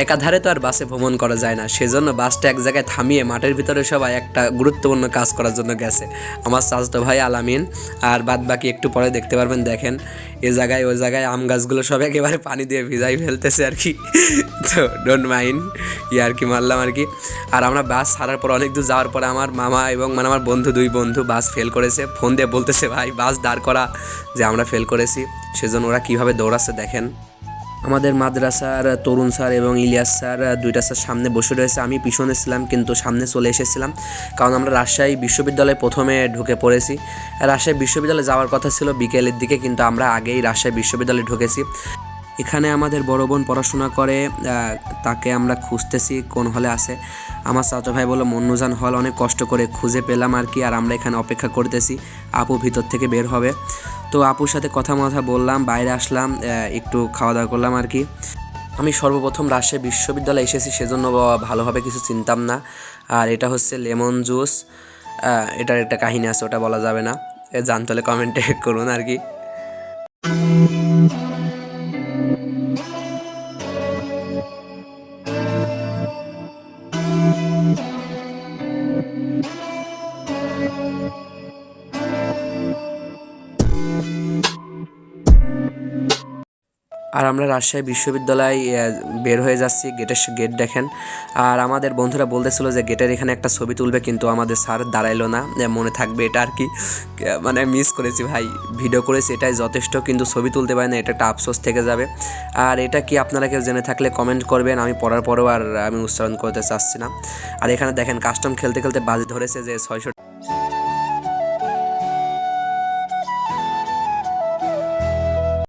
একাধারে তো আর বাসে ভ্রমণ করা যায় না, সেজন্য বাসটা এক জায়গায় থামিয়ে মাঠের ভিতরে সবাই একটা গুরুত্বপূর্ণ কাজ করার জন্য গেছে। আমার চাচাতো ভাই আলামিন আর বাদ বাকি একটু পরে দেখতে পারবেন। দেখেন এ জায়গায় ওই জায়গায় আম গাছগুলো সব একেবারে পানি দিয়ে ভিজাই ফেলতেছে আর কি। তো ডোন্ট মাইন্ড, আর কি মারলাম আর কি। আর আমরা বাস ছাড়ার পর অনেক দূর যাওয়ার পরে আমার মামা এবং আমার বন্ধু, দুই বন্ধু বাস ফেল করেছে, ফোন দিয়ে বলতেছে ভাই বাস দাঁড় করা, যে আমরা ফেল করেছি। সেজন্য ওরা কীভাবে দৌড়াচ্ছে দেখেন। আমাদের মাদ্রাসার তরুণ স্যার এবং ইলিয়াস স্যার দুইটা স্যার সামনে বসে রয়েছে, আমি পিছনে ছিলাম কিন্তু সামনে চলে এসেছিলাম, কারণ আমরা রাজশাহী বিশ্ববিদ্যালয়ে প্রথমে ঢুকে পড়েছি। রাজশাহী বিশ্ববিদ্যালয়ে যাওয়ার কথা ছিল বিকেলের দিকে, কিন্তু আমরা আগেই রাজশাহী বিশ্ববিদ্যালয়ে ঢুকেছি। এখানে আমাদের বড় বোন পড়াশোনা করে, তাকে আমরা খুঁজতেছি কোন হলে আছে। আমার চাচা ভাই বললো মন্নুজান হল, অনেক কষ্ট করে খুঁজে পেলাম আর কি। আর আমরা এখানে অপেক্ষা করতেছি, আপু ভিতর থেকে বের হবে। তো আপুর সাথে কথা বললাম, বাইরে আসলাম, একটু খাওয়া দাওয়া করলাম আর কি। আমি সর্বপ্রথম রাজশাহী বিশ্ববিদ্যালয়ে এসেছি, সেজন্য ভালোভাবে কিছু চিনতাম না। আর এটা হচ্ছে লেমন জুস, এটার একটা কাহিনী আছে, ওটা বলা যাবে না, জানতে হলে কমেন্টে করুন আর কি। আর আমরা রাজশাহী বিশ্ববিদ্যালয় বের হয়ে যাচ্ছি, গেট দেখেন। আর আমাদের বন্ধুরা বলতেছিল যে গেটের এখানে একটা ছবি তুলবে, কিন্তু আমাদের স্যার দাঁড়াইলো না, মনে থাকবে এটা আর কি। মানে মিস করেছি ভাই, ভিডিও করেছি এটাই যথেষ্ট, কিন্তু ছবি তুলতে পারি না, এটা একটা আফসোস থেকে যাবে। আর এটা কি আপনারা কেউ জেনে থাকলে কমেন্ট করবেন, আমি পড়ার পরেও আর আমি উচ্চারণ করতে চাচ্ছি না। আর এখানে দেখেন কাস্টম খেলতে খেলতে বাজি ধরেছে যে 600